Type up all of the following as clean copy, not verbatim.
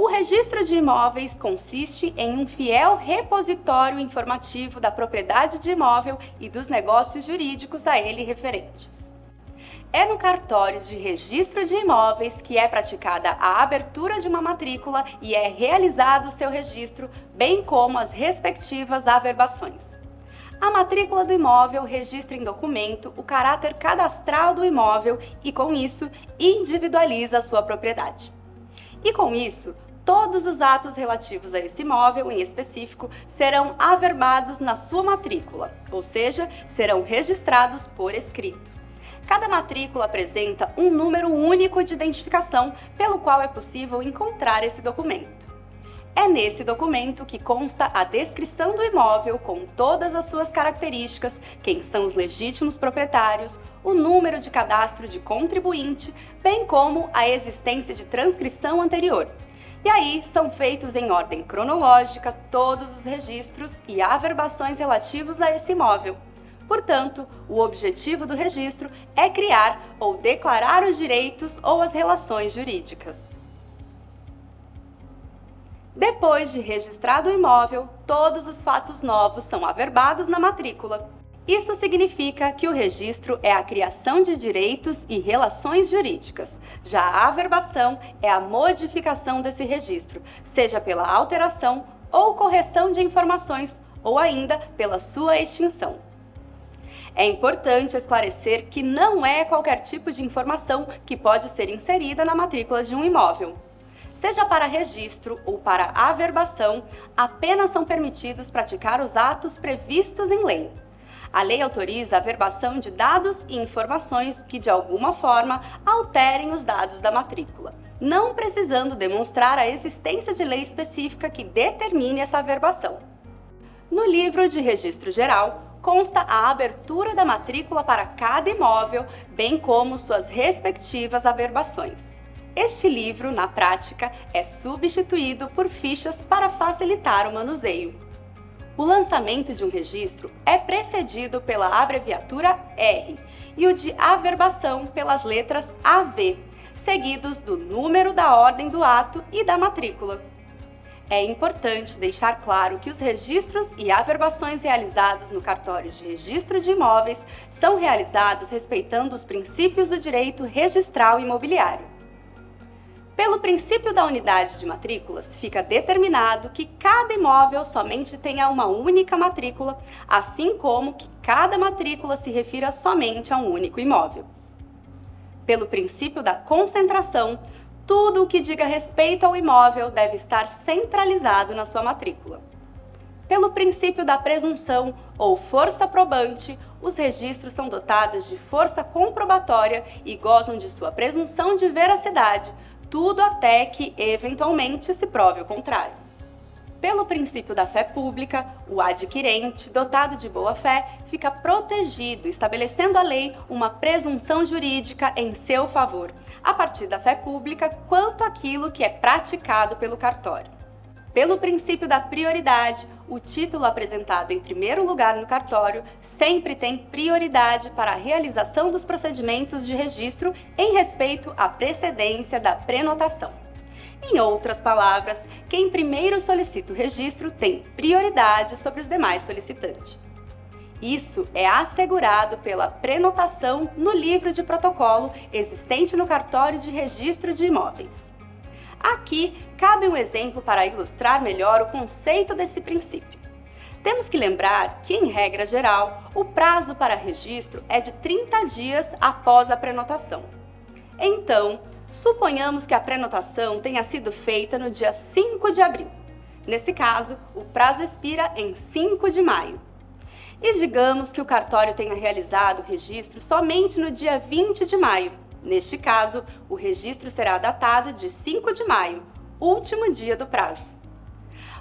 O registro de imóveis consiste em um fiel repositório informativo da propriedade de imóvel e dos negócios jurídicos a ele referentes. É no cartório de registro de imóveis que é praticada a abertura de uma matrícula e é realizado o seu registro, bem como as respectivas averbações. A matrícula do imóvel registra em documento o caráter cadastral do imóvel e, com isso, individualiza a sua propriedade. E com isso, todos os atos relativos a esse imóvel em específico serão averbados na sua matrícula, ou seja, serão registrados por escrito. Cada matrícula apresenta um número único de identificação pelo qual é possível encontrar esse documento. É nesse documento que consta a descrição do imóvel com todas as suas características, quem são os legítimos proprietários, o número de cadastro de contribuinte, bem como a existência de transcrição anterior. E aí são feitos em ordem cronológica todos os registros e averbações relativos a esse imóvel. Portanto, o objetivo do registro é criar ou declarar os direitos ou as relações jurídicas. Depois de registrado o imóvel, todos os fatos novos são averbados na matrícula. Isso significa que o registro é a criação de direitos e relações jurídicas. Já a averbação é a modificação desse registro, seja pela alteração ou correção de informações, ou ainda pela sua extinção. É importante esclarecer que não é qualquer tipo de informação que pode ser inserida na matrícula de um imóvel. Seja para registro ou para averbação, apenas são permitidos praticar os atos previstos em lei. A lei autoriza a averbação de dados e informações que, de alguma forma, alterem os dados da matrícula, não precisando demonstrar a existência de lei específica que determine essa averbação. No livro de registro geral, consta a abertura da matrícula para cada imóvel, bem como suas respectivas averbações. Este livro, na prática, é substituído por fichas para facilitar o manuseio. O lançamento de um registro é precedido pela abreviatura R e o de averbação pelas letras AV, seguidos do número da ordem do ato e da matrícula. É importante deixar claro que os registros e averbações realizados no cartório de registro de imóveis são realizados respeitando os princípios do direito registral imobiliário. Pelo princípio da unidade de matrículas, fica determinado que cada imóvel somente tenha uma única matrícula, assim como que cada matrícula se refira somente a um único imóvel. Pelo princípio da concentração, tudo o que diga respeito ao imóvel deve estar centralizado na sua matrícula. Pelo princípio da presunção ou força probante, os registros são dotados de força comprobatória e gozam de sua presunção de veracidade, tudo até que, eventualmente, se prove o contrário. Pelo princípio da fé pública, o adquirente, dotado de boa-fé, fica protegido, estabelecendo a lei uma presunção jurídica em seu favor, a partir da fé pública quanto àquilo que é praticado pelo cartório. Pelo princípio da prioridade, o título apresentado em primeiro lugar no cartório sempre tem prioridade para a realização dos procedimentos de registro em respeito à precedência da prenotação. Em outras palavras, quem primeiro solicita o registro tem prioridade sobre os demais solicitantes. Isso é assegurado pela prenotação no livro de protocolo existente no cartório de registro de imóveis. Aqui, cabe um exemplo para ilustrar melhor o conceito desse princípio. Temos que lembrar que, em regra geral, o prazo para registro é de 30 dias após a prenotação. Então, suponhamos que a prenotação tenha sido feita no dia 5 de abril. Nesse caso, o prazo expira em 5 de maio. E digamos que o cartório tenha realizado o registro somente no dia 20 de maio. Neste caso, o registro será datado de 5 de maio, último dia do prazo.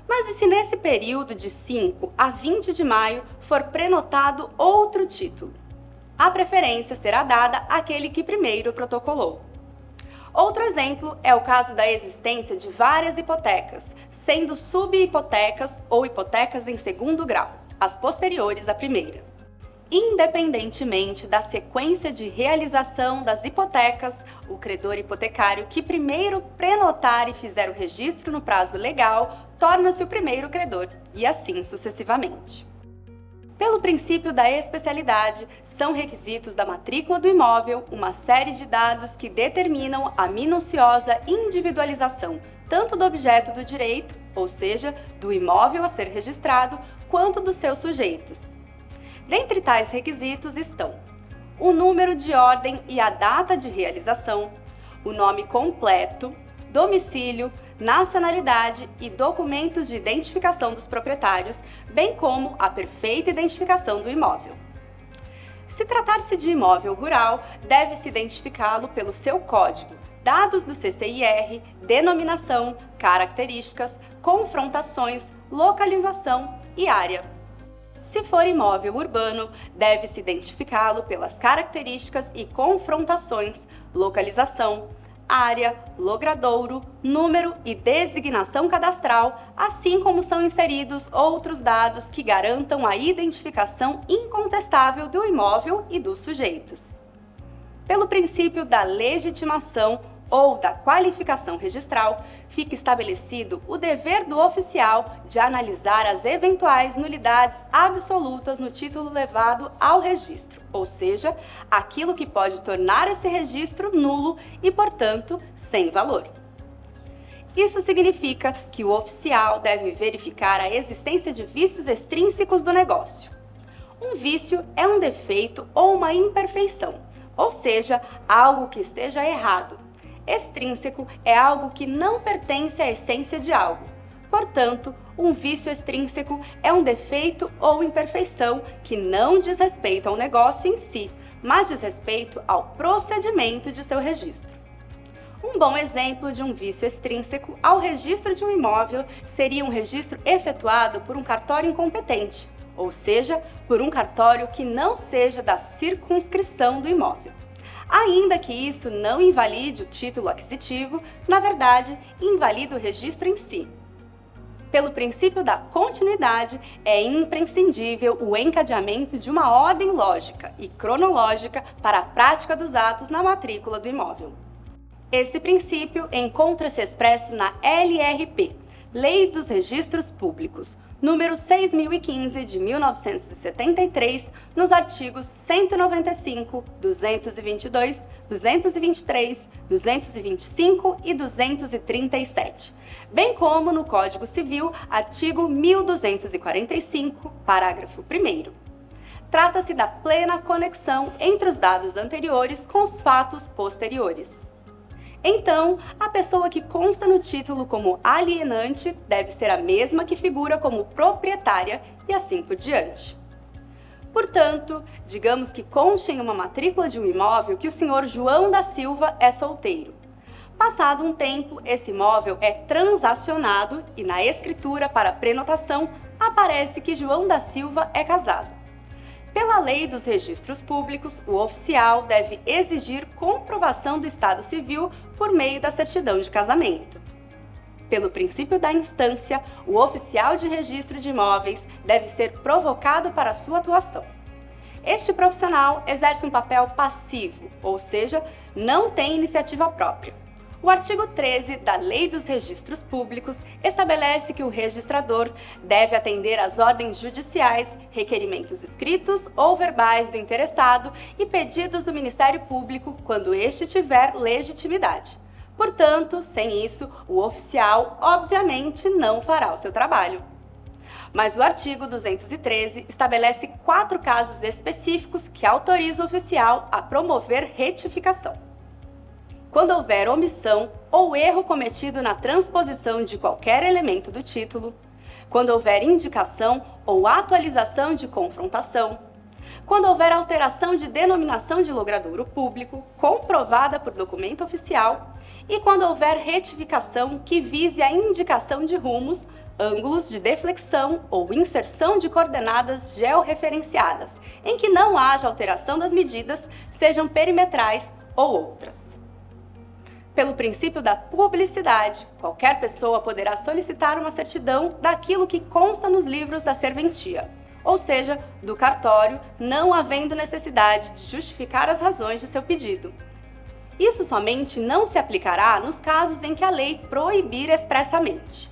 Mas e se nesse período de 5 a 20 de maio for prenotado outro título? A preferência será dada àquele que primeiro protocolou. Outro exemplo é o caso da existência de várias hipotecas, sendo subhipotecas ou hipotecas em segundo grau, as posteriores à primeira. Independentemente da sequência de realização das hipotecas, o credor hipotecário que primeiro prenotar e fizer o registro no prazo legal torna-se o primeiro credor, e assim sucessivamente. Pelo princípio da especialidade, são requisitos da matrícula do imóvel uma série de dados que determinam a minuciosa individualização tanto do objeto do direito, ou seja, do imóvel a ser registrado, quanto dos seus sujeitos. Dentre tais requisitos estão o número de ordem e a data de realização, o nome completo, domicílio, nacionalidade e documentos de identificação dos proprietários, bem como a perfeita identificação do imóvel. Se tratar-se de imóvel rural, deve-se identificá-lo pelo seu código, dados do CCIR, denominação, características, confrontações, localização e área. Se for imóvel urbano, deve-se identificá-lo pelas características e confrontações, localização, área, logradouro, número e designação cadastral, assim como são inseridos outros dados que garantam a identificação incontestável do imóvel e dos sujeitos. Pelo princípio da legitimação ou da qualificação registral, fica estabelecido o dever do oficial de analisar as eventuais nulidades absolutas no título levado ao registro, ou seja, aquilo que pode tornar esse registro nulo e, portanto, sem valor. Isso significa que o oficial deve verificar a existência de vícios extrínsecos do negócio. Um vício é um defeito ou uma imperfeição, ou seja, algo que esteja errado. Extrínseco é algo que não pertence à essência de algo. Portanto, um vício extrínseco é um defeito ou imperfeição que não diz respeito ao negócio em si, mas diz respeito ao procedimento de seu registro. Um bom exemplo de um vício extrínseco ao registro de um imóvel seria um registro efetuado por um cartório incompetente, ou seja, por um cartório que não seja da circunscrição do imóvel. Ainda que isso não invalide o título aquisitivo, na verdade, invalida o registro em si. Pelo princípio da continuidade, é imprescindível o encadeamento de uma ordem lógica e cronológica para a prática dos atos na matrícula do imóvel. Esse princípio encontra-se expresso na LRP, Lei dos Registros Públicos, número 6.015 de 1973, nos artigos 195, 222, 223, 225 e 237, bem como no Código Civil, artigo 1245, parágrafo 1º. Trata-se da plena conexão entre os dados anteriores com os fatos posteriores. Então, a pessoa que consta no título como alienante deve ser a mesma que figura como proprietária e assim por diante. Portanto, digamos que conste em uma matrícula de um imóvel que o senhor João da Silva é solteiro. Passado um tempo, esse imóvel é transacionado e na escritura para prenotação aparece que João da Silva é casado. Pela Lei dos Registros Públicos, o oficial deve exigir comprovação do estado civil por meio da certidão de casamento. Pelo princípio da instância, o oficial de registro de imóveis deve ser provocado para sua atuação. Este profissional exerce um papel passivo, ou seja, não tem iniciativa própria. O artigo 13 da Lei dos Registros Públicos estabelece que o registrador deve atender às ordens judiciais, requerimentos escritos ou verbais do interessado e pedidos do Ministério Público quando este tiver legitimidade. Portanto, sem isso, o oficial obviamente não fará o seu trabalho. Mas o artigo 213 estabelece 4 casos específicos que autorizam o oficial a promover retificação. Quando houver omissão ou erro cometido na transposição de qualquer elemento do título, quando houver indicação ou atualização de confrontação, quando houver alteração de denominação de logradouro público comprovada por documento oficial e quando houver retificação que vise a indicação de rumos, ângulos de deflexão ou inserção de coordenadas georreferenciadas, em que não haja alteração das medidas, sejam perimetrais ou outras. Pelo princípio da publicidade, qualquer pessoa poderá solicitar uma certidão daquilo que consta nos livros da serventia. ou seja, do cartório, não havendo necessidade de justificar as razões de seu pedido. Isso somente não se aplicará nos casos em que a lei proibir expressamente.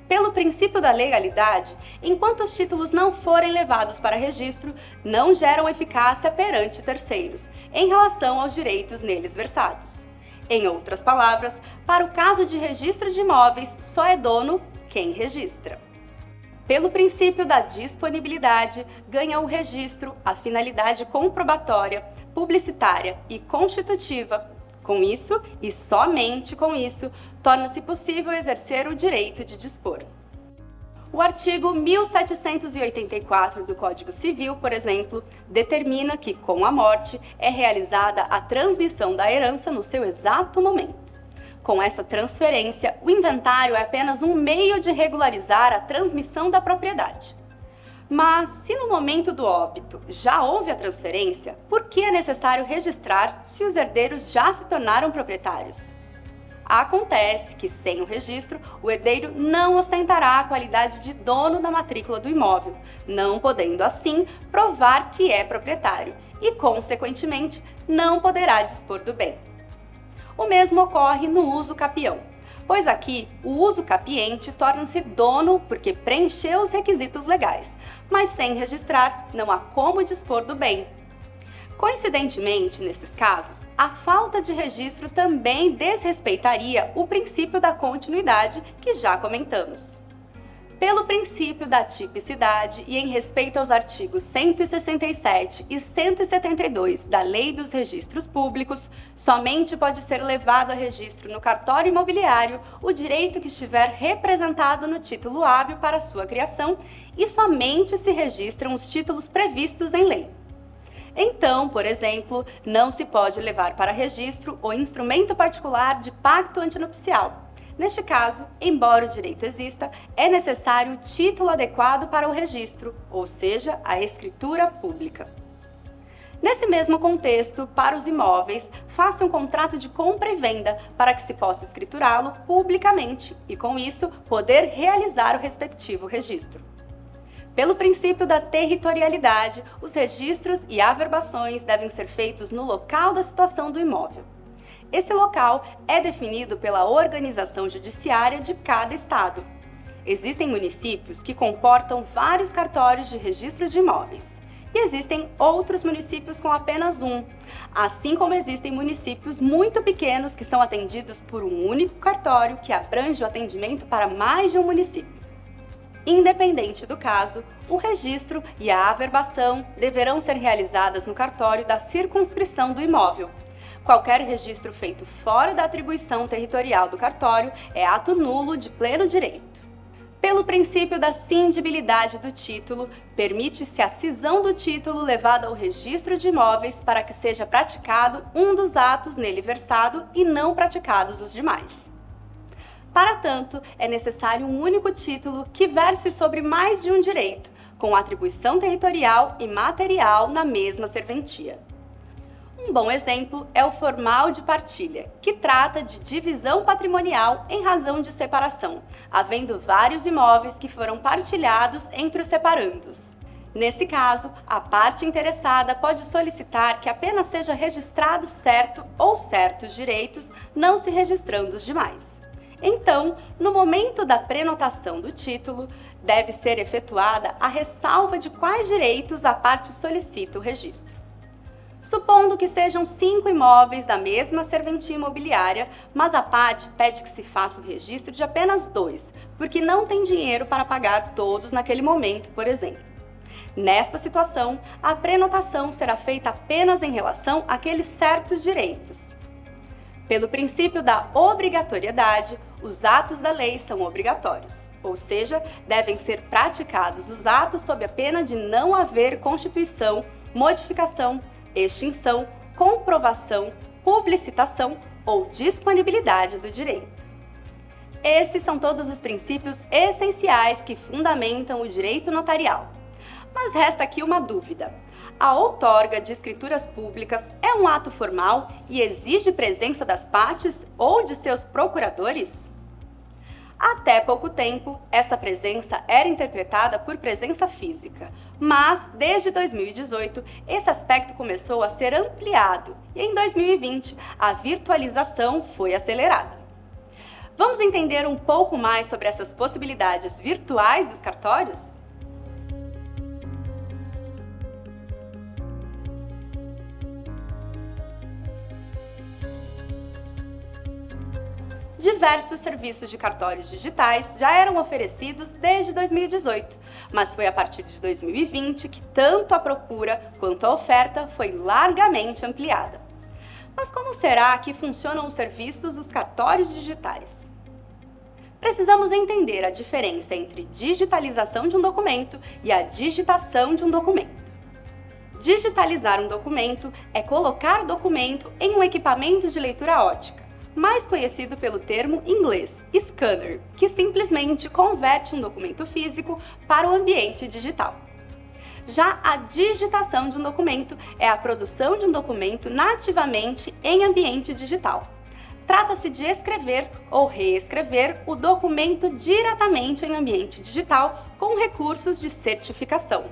Pelo princípio da legalidade, enquanto os títulos não forem levados para registro, não geram eficácia perante terceiros, em relação aos direitos neles versados. Em outras palavras, para o caso de registro de imóveis, só é dono quem registra. Pelo princípio da disponibilidade, ganha o registro a finalidade comprobatória, publicitária e constitutiva. Com isso, e somente com isso, torna-se possível exercer o direito de dispor. O artigo 1784 do Código Civil, por exemplo, determina que, com a morte, é realizada a transmissão da herança no seu exato momento. Com essa transferência, o inventário é apenas um meio de regularizar a transmissão da propriedade. Mas, se no momento do óbito já houve a transferência, por que é necessário registrar se os herdeiros já se tornaram proprietários? Acontece que, sem o registro, o herdeiro não ostentará a qualidade de dono da matrícula do imóvel, não podendo, assim, provar que é proprietário e, consequentemente, não poderá dispor do bem. O mesmo ocorre no uso capião, pois aqui o uso capiente torna-se dono porque preencheu os requisitos legais, mas sem registrar não há como dispor do bem. Coincidentemente, nesses casos, a falta de registro também desrespeitaria o princípio da continuidade que já comentamos. Pelo princípio da tipicidade e em respeito aos artigos 167 e 172 da Lei dos Registros Públicos, somente pode ser levado a registro no cartório imobiliário o direito que estiver representado no título hábil para sua criação e somente se registram os títulos previstos em lei. Então, por exemplo, não se pode levar para registro o instrumento particular de pacto antinupcial. Neste caso, embora o direito exista, é necessário o título adequado para o registro, ou seja, a escritura pública. Nesse mesmo contexto, para os imóveis, faça um contrato de compra e venda para que se possa escriturá-lo publicamente e, com isso, poder realizar o respectivo registro. Pelo princípio da territorialidade, os registros e averbações devem ser feitos no local da situação do imóvel. Esse local é definido pela organização judiciária de cada estado. Existem municípios que comportam vários cartórios de registro de imóveis. E existem outros municípios com apenas um, assim como existem municípios muito pequenos que são atendidos por um único cartório que abrange o atendimento para mais de um município. Independente do caso, o registro e a averbação deverão ser realizadas no cartório da circunscrição do imóvel. Qualquer registro feito fora da atribuição territorial do cartório é ato nulo de pleno direito. Pelo princípio da cindibilidade do título, permite-se a cisão do título levada ao registro de imóveis para que seja praticado um dos atos nele versado e não praticados os demais. Para tanto, é necessário um único título que verse sobre mais de um direito, com atribuição territorial e material na mesma serventia. Um bom exemplo é o formal de partilha, que trata de divisão patrimonial em razão de separação, havendo vários imóveis que foram partilhados entre os separandos. Nesse caso, a parte interessada pode solicitar que apenas seja registrado certo ou certos direitos, não se registrando os demais. Então, no momento da prenotação do título, deve ser efetuada a ressalva de quais direitos a parte solicita o registro. Supondo que sejam 5 imóveis da mesma serventia imobiliária, mas a parte pede que se faça o registro de apenas 2, porque não tem dinheiro para pagar todos naquele momento, por exemplo. Nesta situação, a prenotação será feita apenas em relação àqueles certos direitos. Pelo princípio da obrigatoriedade, os atos da lei são obrigatórios, ou seja, devem ser praticados os atos sob a pena de não haver constituição, modificação, extinção, comprovação, publicitação ou disponibilidade do direito. Esses são todos os princípios essenciais que fundamentam o direito notarial. Mas resta aqui uma dúvida. A outorga de escrituras públicas é um ato formal e exige presença das partes ou de seus procuradores? Até pouco tempo, essa presença era interpretada por presença física, mas desde 2018, esse aspecto começou a ser ampliado e em 2020 a virtualização foi acelerada. Vamos entender um pouco mais sobre essas possibilidades virtuais dos cartórios? Diversos serviços de cartórios digitais já eram oferecidos desde 2018, mas foi a partir de 2020 que tanto a procura quanto a oferta foi largamente ampliada. Mas como será que funcionam os serviços dos cartórios digitais? Precisamos entender a diferença entre digitalização de um documento e a digitação de um documento. Digitalizar um documento é colocar o documento em um equipamento de leitura óptica, mais conhecido pelo termo inglês scanner, que simplesmente converte um documento físico para o ambiente digital. Já a digitação de um documento é a produção de um documento nativamente em ambiente digital. Trata-se de escrever ou reescrever o documento diretamente em ambiente digital com recursos de certificação.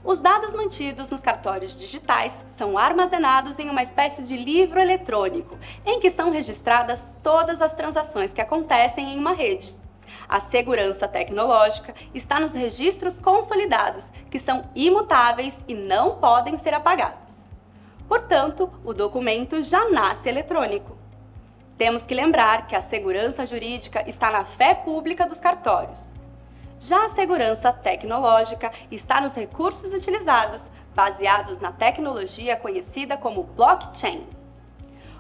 Os dados mantidos nos cartórios digitais são armazenados em uma espécie de livro eletrônico, em que são registradas todas as transações que acontecem em uma rede. A segurança tecnológica está nos registros consolidados, que são imutáveis e não podem ser apagados. Portanto, o documento já nasce eletrônico. Temos que lembrar que a segurança jurídica está na fé pública dos cartórios. Já a segurança tecnológica está nos recursos utilizados, baseados na tecnologia conhecida como blockchain.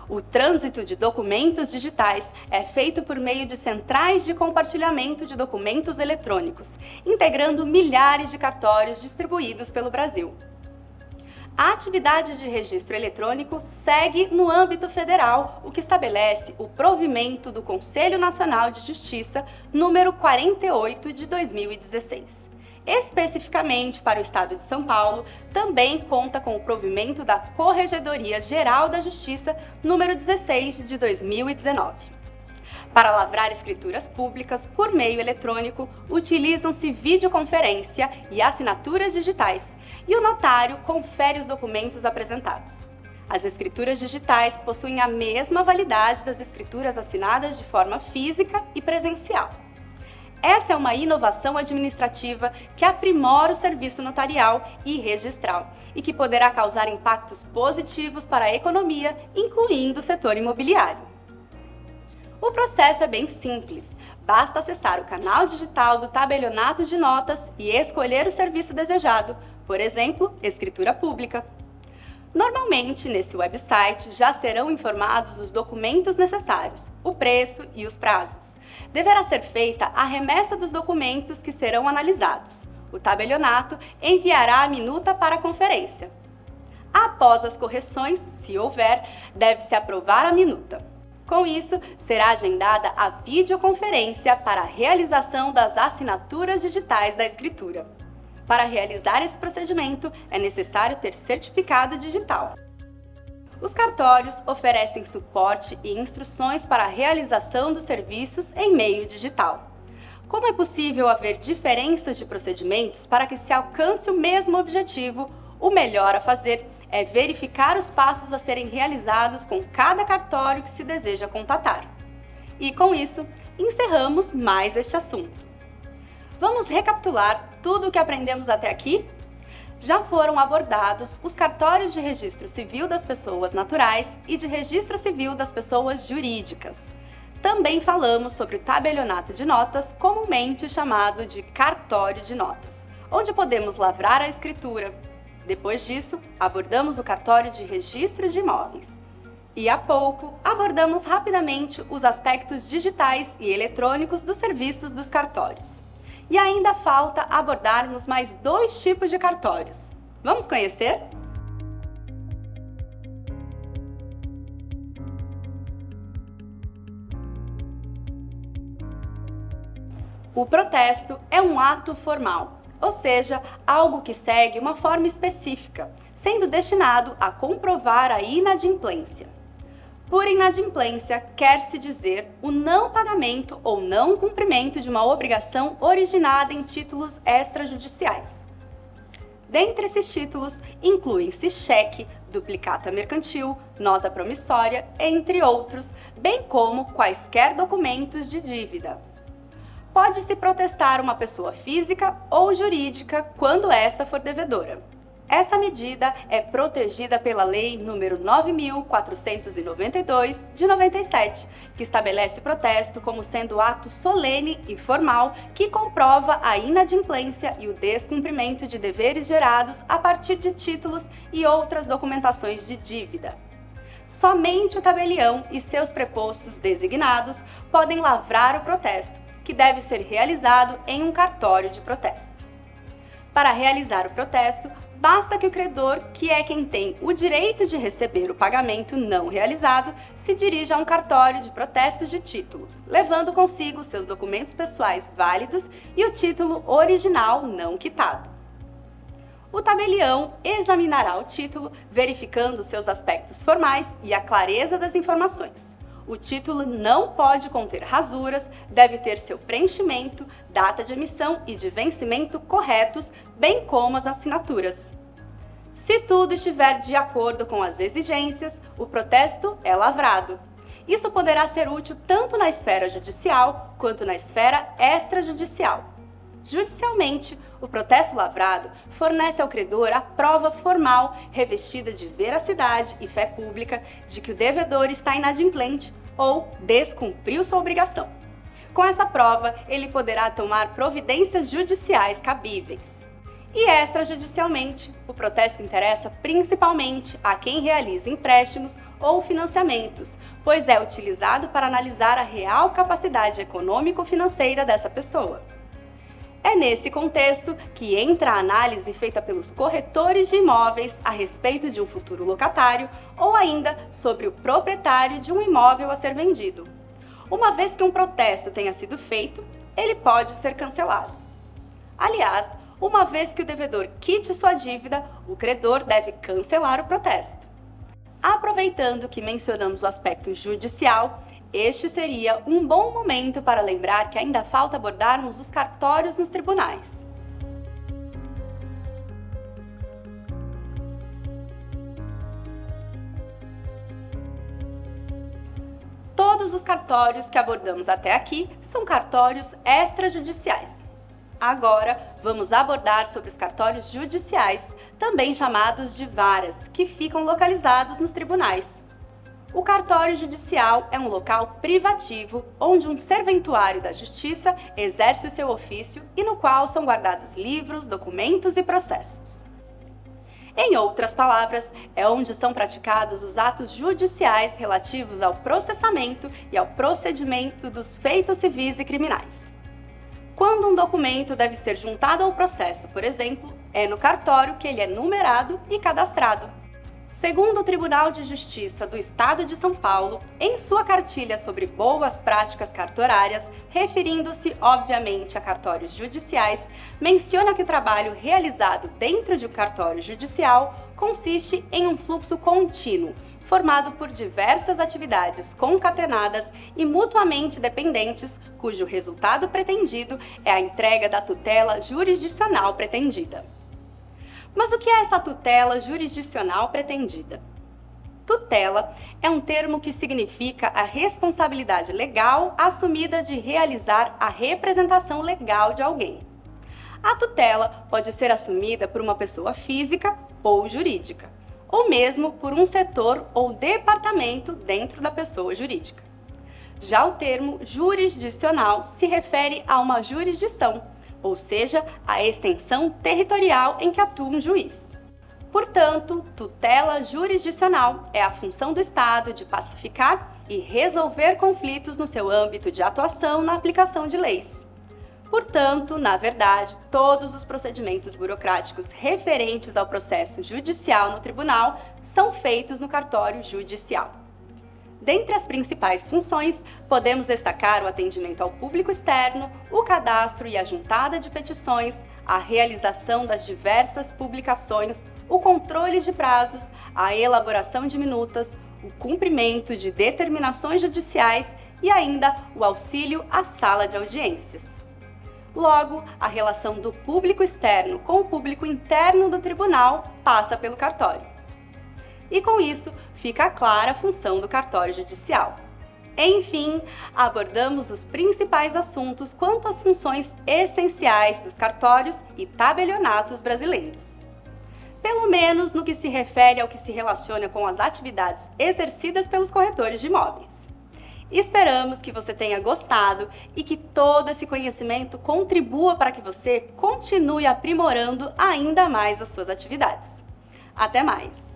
O trânsito de documentos digitais é feito por meio de centrais de compartilhamento de documentos eletrônicos, integrando milhares de cartórios distribuídos pelo Brasil. A atividade de registro eletrônico segue no âmbito federal, o que estabelece o provimento do Conselho Nacional de Justiça número 48 de 2016. Especificamente para o Estado de São Paulo, também conta com o provimento da Corregedoria Geral da Justiça número 16 de 2019. Para lavrar escrituras públicas por meio eletrônico, utilizam-se videoconferência e assinaturas digitais, e o notário confere os documentos apresentados. As escrituras digitais possuem a mesma validade das escrituras assinadas de forma física e presencial. Essa é uma inovação administrativa que aprimora o serviço notarial e registral e que poderá causar impactos positivos para a economia, incluindo o setor imobiliário. O processo é bem simples. Basta acessar o canal digital do tabelionato de notas e escolher o serviço desejado, por exemplo, escritura pública. Normalmente, nesse website já serão informados os documentos necessários, o preço e os prazos. Deverá ser feita a remessa dos documentos que serão analisados. O tabelionato enviará a minuta para a conferência. Após as correções, se houver, deve-se aprovar a minuta. Com isso, será agendada a videoconferência para a realização das assinaturas digitais da escritura. Para realizar esse procedimento, é necessário ter certificado digital. Os cartórios oferecem suporte e instruções para a realização dos serviços em meio digital. Como é possível haver diferenças de procedimentos para que se alcance o mesmo objetivo, o melhor a fazer é verificar os passos a serem realizados com cada cartório que se deseja contatar. E com isso, encerramos mais este assunto. Vamos recapitular tudo o que aprendemos até aqui? Já foram abordados os cartórios de registro civil das pessoas naturais e de registro civil das pessoas jurídicas. Também falamos sobre o tabelionato de notas, comumente chamado de cartório de notas, onde podemos lavrar a escritura. Depois disso, abordamos o cartório de registro de imóveis. E há pouco, abordamos rapidamente os aspectos digitais e eletrônicos dos serviços dos cartórios. E ainda falta abordarmos mais 2 tipos de cartórios. Vamos conhecer? O protesto é um ato formal, ou seja, algo que segue uma forma específica, sendo destinado a comprovar a inadimplência. Por inadimplência, quer-se dizer o não pagamento ou não cumprimento de uma obrigação originada em títulos extrajudiciais. Dentre esses títulos, incluem-se cheque, duplicata mercantil, nota promissória, entre outros, bem como quaisquer documentos de dívida. Pode-se protestar uma pessoa física ou jurídica quando esta for devedora. Essa medida é protegida pela Lei nº 9.492, de 97, que estabelece o protesto como sendo ato solene e formal que comprova a inadimplência e o descumprimento de deveres gerados a partir de títulos e outras documentações de dívida. Somente o tabelião e seus prepostos designados podem lavrar o protesto, que deve ser realizado em um cartório de protesto. Para realizar o protesto, basta que o credor, que é quem tem o direito de receber o pagamento não realizado, se dirija a um cartório de protestos de títulos, levando consigo seus documentos pessoais válidos e o título original não quitado. O tabelião examinará o título, verificando seus aspectos formais e a clareza das informações. O título não pode conter rasuras, deve ter seu preenchimento, data de emissão e de vencimento corretos, bem como as assinaturas. Se tudo estiver de acordo com as exigências, o protesto é lavrado. Isso poderá ser útil tanto na esfera judicial quanto na esfera extrajudicial. Judicialmente, o protesto lavrado fornece ao credor a prova formal, revestida de veracidade e fé pública, de que o devedor está inadimplente ou descumpriu sua obrigação. Com essa prova, ele poderá tomar providências judiciais cabíveis. E extrajudicialmente, o protesto interessa principalmente a quem realiza empréstimos ou financiamentos, pois é utilizado para analisar a real capacidade econômico-financeira dessa pessoa. É nesse contexto que entra a análise feita pelos corretores de imóveis a respeito de um futuro locatário ou ainda sobre o proprietário de um imóvel a ser vendido. Uma vez que um protesto tenha sido feito, ele pode ser cancelado. Aliás, uma vez que o devedor quite sua dívida, o credor deve cancelar o protesto. Aproveitando que mencionamos o aspecto judicial, este seria um bom momento para lembrar que ainda falta abordarmos os cartórios nos tribunais. Todos os cartórios que abordamos até aqui são cartórios extrajudiciais. Agora, vamos abordar sobre os cartórios judiciais, também chamados de varas, que ficam localizados nos tribunais. O cartório judicial é um local privativo onde um serventuário da justiça exerce o seu ofício e no qual são guardados livros, documentos e processos. Em outras palavras, é onde são praticados os atos judiciais relativos ao processamento e ao procedimento dos feitos civis e criminais. Quando um documento deve ser juntado ao processo, por exemplo, é no cartório que ele é numerado e cadastrado. Segundo o Tribunal de Justiça do Estado de São Paulo, em sua cartilha sobre boas práticas cartorárias, referindo-se obviamente a cartórios judiciais, menciona que o trabalho realizado dentro de um cartório judicial consiste em um fluxo contínuo, formado por diversas atividades concatenadas e mutuamente dependentes, cujo resultado pretendido é a entrega da tutela jurisdicional pretendida. Mas o que é essa tutela jurisdicional pretendida? Tutela é um termo que significa a responsabilidade legal assumida de realizar a representação legal de alguém. A tutela pode ser assumida por uma pessoa física ou jurídica, ou mesmo por um setor ou departamento dentro da pessoa jurídica. Já o termo jurisdicional se refere a uma jurisdição, ou seja, a extensão territorial em que atua um juiz. Portanto, tutela jurisdicional é a função do Estado de pacificar e resolver conflitos no seu âmbito de atuação na aplicação de leis. Portanto, na verdade, todos os procedimentos burocráticos referentes ao processo judicial no tribunal são feitos no cartório judicial. Dentre as principais funções, podemos destacar o atendimento ao público externo, o cadastro e a juntada de petições, a realização das diversas publicações, o controle de prazos, a elaboração de minutas, o cumprimento de determinações judiciais e ainda o auxílio à sala de audiências. Logo, a relação do público externo com o público interno do tribunal passa pelo cartório. E com isso, fica clara a função do cartório judicial. Enfim, abordamos os principais assuntos quanto às funções essenciais dos cartórios e tabelionatos brasileiros. Pelo menos no que se refere ao que se relaciona com as atividades exercidas pelos corretores de imóveis. Esperamos que você tenha gostado e que todo esse conhecimento contribua para que você continue aprimorando ainda mais as suas atividades. Até mais!